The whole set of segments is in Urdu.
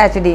HD।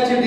HD,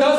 10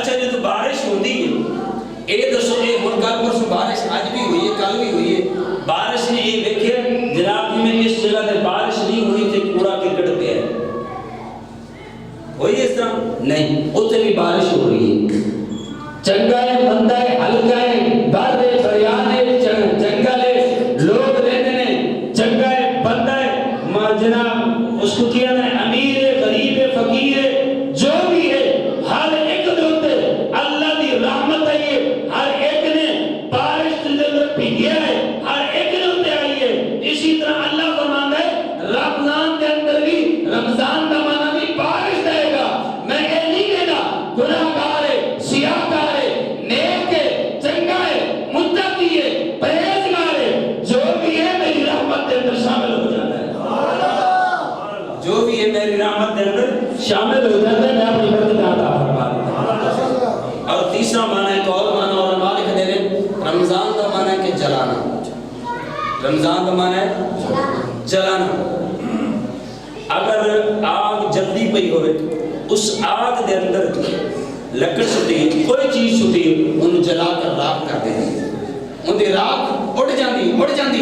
اچھا جو بارش ہوتی ہے یہ دسو یہ ہوں کل پرسوں بارش اج بھی ہوئی ہے کل بھی ہوئی ہے بارش نے یہ دیکھے جناب جی میں اس جگہ تے بارش نہیں ہوئی تے پورا کرکٹ پہ ہے ہوئی اس طرح نہیں اتنے بھی بارش ہو رہی ہے چنگا ہے بندہ ہے ہلکا ہے درد ہے فریاد ہے جنگل ہے لوگ رہتے ہیں چنگا ہے بندہ ہے ماں جناب اس کو کیا ہے امیر ہے غریب ہے فقیر ہے جو بھی ہے ہر ایک دوتے اللہ دی رحمت ہے ہر ایک نے بارش دل بھیگیا ہے ہر ایک نے ہوتے آئی ہے اسی طرح اللہ فرماتا ہے رمضان کے اندر بھی رمضان کا معنی بھی بارش دے گا میں یہ نہیں کہنا گناہگار ہے سیاہگار ہے نیک ہے چنگا ہے متقی ہے پرہیزگار ہے جو بھی ہے میری رحمت کے اندر شامل ہو جاتا ہے جو بھی ہے میری رحمت کے اندر شامل ہو جاتا ہے میں اپنی برکت عطا فرما دیتا ہوں اور تیسرا معنی ہے اور معنی علماء لکھ دے رہے رمضان کا معنی ہے کہ جلانا رمضان کا معنی ہے جلانا اگر آگ جلدی پئی ہوئے اس آگ دے اندر لکڑ سٹی کوئی چیز سٹی انہوں جلا کر راکھ کر دے ان دی راکھ اڑ جاندی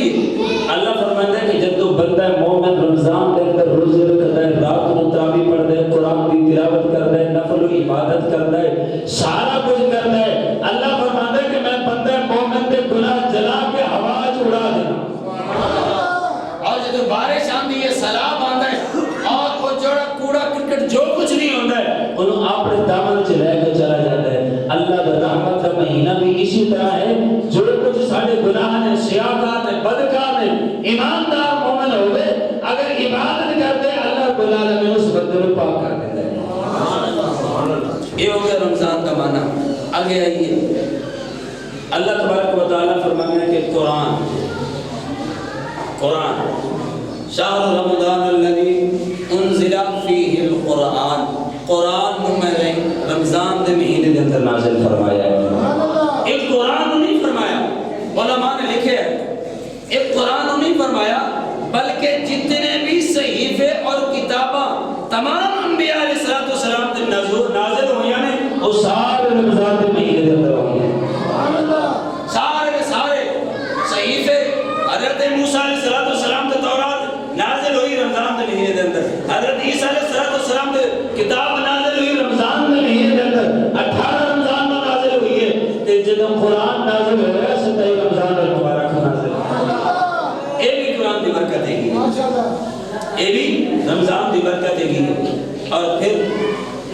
ہے اللہ فرماتا ہے کہ جب تو بندہ مومن رمضان کے اندر روزے رکھتا ہے رات کو تراویح پڑھتا ہے قرآن کی تلاوت کرتا ہے نفل و عبادت کرتا ہے سارا کچھ کرتا ہے اللہ فرماتا ہے کہ میں بندہ مومن کے گناہ جلا کے ہوا اڑا دینا اور جب بارش آندی ہے سیلاب آندا ہے اور وہ جوڑا کوڑا کرکٹ جو کچھ نہیں ہوتا ہے انہوں اپنے دامن سے لے کے چلا جاتا ہے اللہ کا رحمت کا مہینہ بھی اسی طرح ہے جو کچھ سارے گناہ نے سیاہکار نے بدکار نے ایماندار مومن ہوئے اگر عبادت کرتے اللہ رب العالمین اس بندے کو پاک کر دیتا ہے یہ ہو گیا رمضان کا معنی آگے آئیے اللہ تبارک و تعالیٰ فرمانے کہ قرآن شہر رمضان الذی انزل فیہ القرآن قرآن کو میں نے رمضان دے مہینے دے اندر نازل فرمایا ہے ایک قرآن نہیں فرمایا علماء نے لکھے ایک قرآن نہیں فرمایا بلکہ جتنے بھی صحیفے اور کتاباں تمام انبیاء علیہ السلام دے نازل ہوئے ہیں وہ سارے رمضان دے مہینے دے اندر ہوئے ہیں سارے صحیفے حضرت موسیٰ علیہ السلام کے تورات نازل ہوئی رمضان دے مہینے دے اندر حضرت عیسیٰ علیہ السلام کے کتاب نازل ہوئی رمضان دے مہینے دے اندر 18 رمضان میں نازل ہوئی ہے تے جدوں قرآن نازل ہو رہا ہے 27 رمضان المبارک نازل ہے یہ بھی قرآن دی برکت ہے یہ بھی رمضان دی برکت ہے اور پھر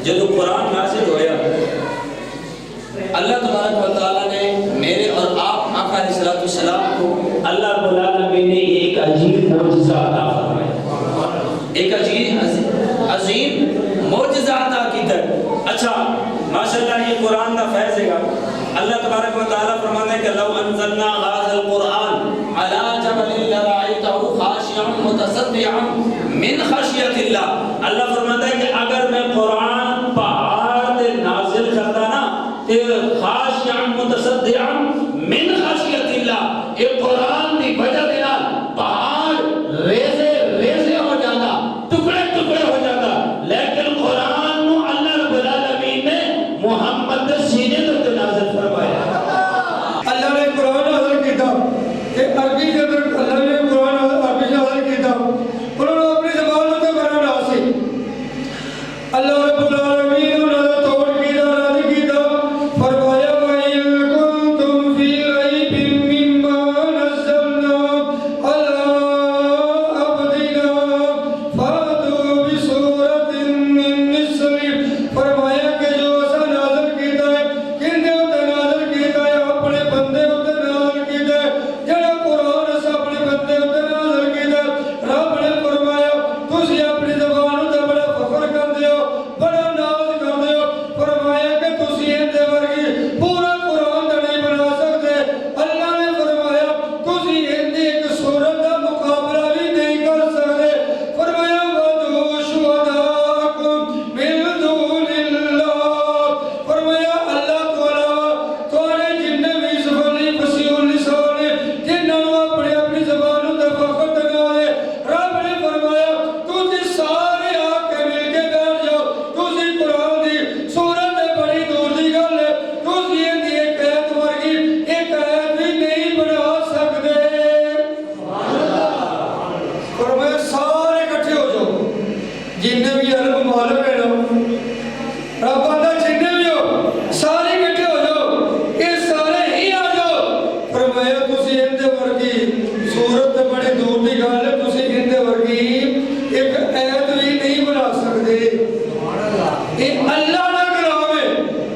جدوں قرآن نازل ہویا اللہ تبارک و تعالیٰ نے میرے اور آپ آقا علیہ السلام کو اللہ رب العالمین نے ایک عجیب معجزہ عطا فرمایا ایک عظیم معجزہ عطا کی در اچھا ماشاءاللہ یہ قرآن کا فیض ہے گا اللہ تبارک و تعالیٰ فرماتا ہے کہ لو انزلنا هذا القرآن على جبل لرأيته خاشعا متصدعا من خشية الله اللہ فرماتا ہے کہ اگر میں قرآن پہاڑ تے نازل کرتا نا تے خاشعا متصدعا من خشیت اللہ یہ قرآن دی وجہ دینا پہاڑ ریزے ہو جاتا ٹکڑے ہو جاتا لیکن قرآن نو اللہ رب العالمین نے محمد سینے تو نازل فرمایا اللہ نے قرآن نازل کیتا کہ عربی کے اندر اللہ نے قرآن عربی نازل کیتا انہوں نے اپنی زبان میں بنا ناسی اللہ رب العالمین نے توڑ کیتا راضی کیتا فرمایا وَإِن كُنتُمْ فِي رَيْبٍ مِّمَّا نَزَّلْنَا عَلَىٰ عَبْدِنَا فَأْتُوا بِسُورَةٍ مِّن مِّثْلِهِ فرمایا کہ جو ایسا نازل کیتا ہے کن دے ہوتے نازل کیتا ہے اپنے بندے ہوتے نازل کیتا ہے جڑا قرآن ایسا اپنے بندے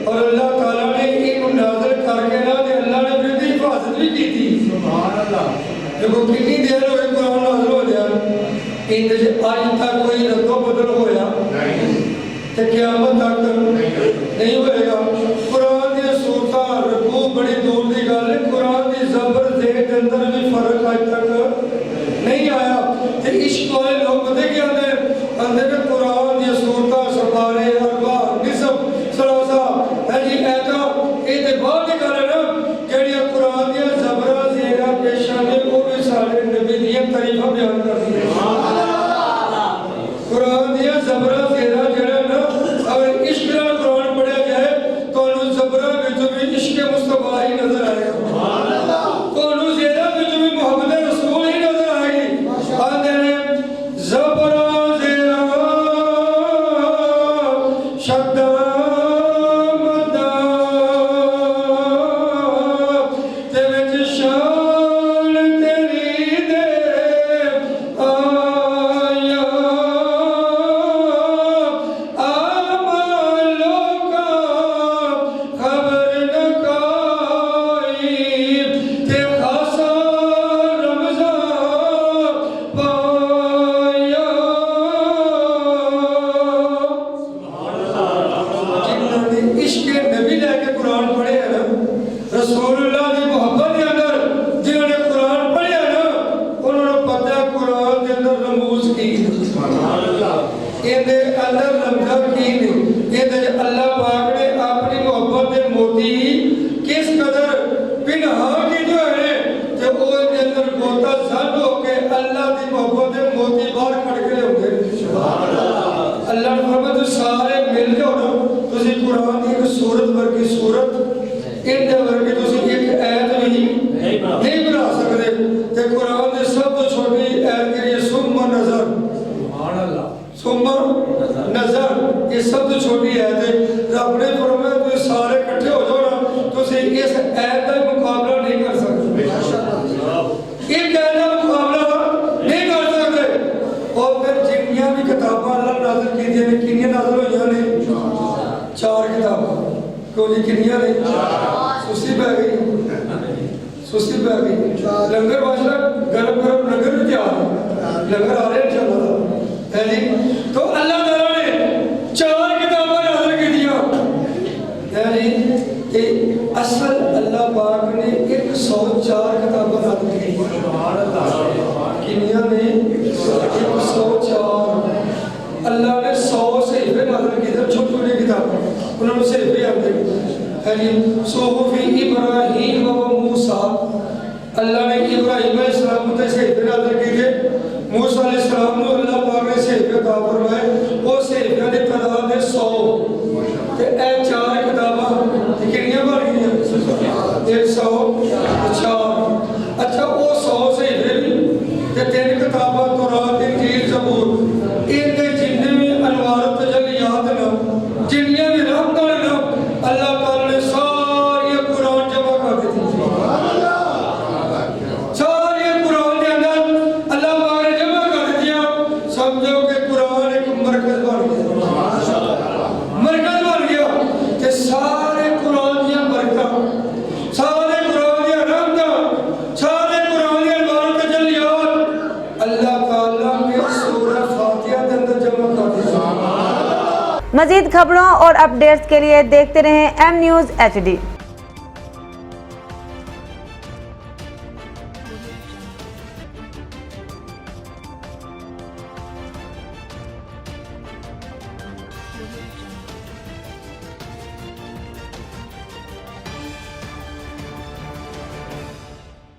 اور اللہ تعالیٰ نے انہوں نازل کر کے نا تے اللہ نے پھر دی حفاظت بھی کی تھی دیکھو کتنی دیر ہوئی قرآن نازل ہو جائے اندر سے آج تک کوئی ردو بدل ہویا تے قیامت تک نہیں ہوئے گا قرآن دی سورتاں رکوع بڑی دور دی گل ہے قرآن دی زبر دے اندر بھی فرق آج تک نہیں آیا تے عشق والے لوگ پتہ کیا اندر میں قرآن دی سورتاں سپارے اربع نصف سلاسہ ہے جی ایتا ایتے بعد دی گل ہے نا جڑی قرآن دی زبراں زیرا پیشاں نے وہ بھی سارے نبی دی تعریفاں بیان کرتی ہے قرآن دی زبراں زیرا جڑا نا اگر عشق نال قرآن پڑھیا جائے تو انہوں زبراں وچ بھی عشق مصطفیٰ ہی نظر آئے گا تو انہوں زیرا وچ بھی محمد رسول ہی نظر آئے گی آندے نے زبراں زیرا شبداں رسول اللہ دی محبت کے اندر جنہوں نے قرآن پڑھیا نا انہوں نے پتہ ہے قرآن کے اندر رموز کی اندر اندر رمضہ کی اندر اللہ پاک نے اپنی محبت کے موتی کس قدر پنہا کی جو ہے کہ وہ اندر گوتا زن ہو کے اللہ دی محبت کے موتی باہر کھڑ کے ہوں گے اللہ نے فرمایا سارے مل جاؤ نا تسی قرآن کی ایک سورت ورگی سورت اندے ورگی تسی ایک آیت نہیں بنا سکتے تے قرآن دے سب تو چھوٹی آیت کے لیے ثم نظر ثم نظر یہ سب تو چھوٹی آیت ہے رب نے فرمایا تو سارے کٹھے ہو جاؤ نا تسی اس آیت کا مقابلہ نہیں کر سکتے ایک آیت کا مقابلہ نہیں کر سکتے اور پھر جنیاں بھی کتاباں اللہ نازل کی دیا نے کنیاں نازل ہو جانے 4 کتاباں کیوں جی کنیاں نے سستی پہ گئی لنگر باشرہ گرم لنگر بھی تیار ہے لنگر آ رہے ہیں انشاءاللہ ہے جی تو اللہ تعالیٰ نے 4 کتابیں نازل کی دیا ہے جی کہ اصل اللہ پاک نے 104 کتابیں نازل کی کنیاں نے 104 اللہ نے 100 صحیفے نازل کی تھے چھوٹی کتابیں انہوں نے صحیفے آتے ہیں صحف ابراہیم و موسیٰ اللہ نے ابراہیم علیہ السلام تے صحیفے نازل کی تھے موسیٰ علیہ السلام نے اللہ پاک نے صحیفے عطا فرمائے وہ صحیفے کی تعداد ہے 100 تے اے 4 کتاباں کتنیاں بن گئیں 104 اچھا وہ 100 صحیفے بھی تے 3 کتاباں تورات انجیل زبور ان دے جتنے بھی انوار و تجلیات نا جنیاں بھی رحمتاں نا اللہ تعالی نے ساری قرآن جمع کر دی تھی ساری قرآن کے اندر اللہ پاک نے جمع کر دیا سمجھو کہ قرآن ایک مرکز بن گیا کہ سارے قرآن دیا برکتاں سارے قرآن دیا رحمتاں سارے قرآن دیا انوار و تجلیات اللہ تعالیٰ کے سورہ فاتحہ کے اندر جمع کر دی مزید خبروں اور اپڈیٹس کے لیے دیکھتے رہیں ایم نیوز HD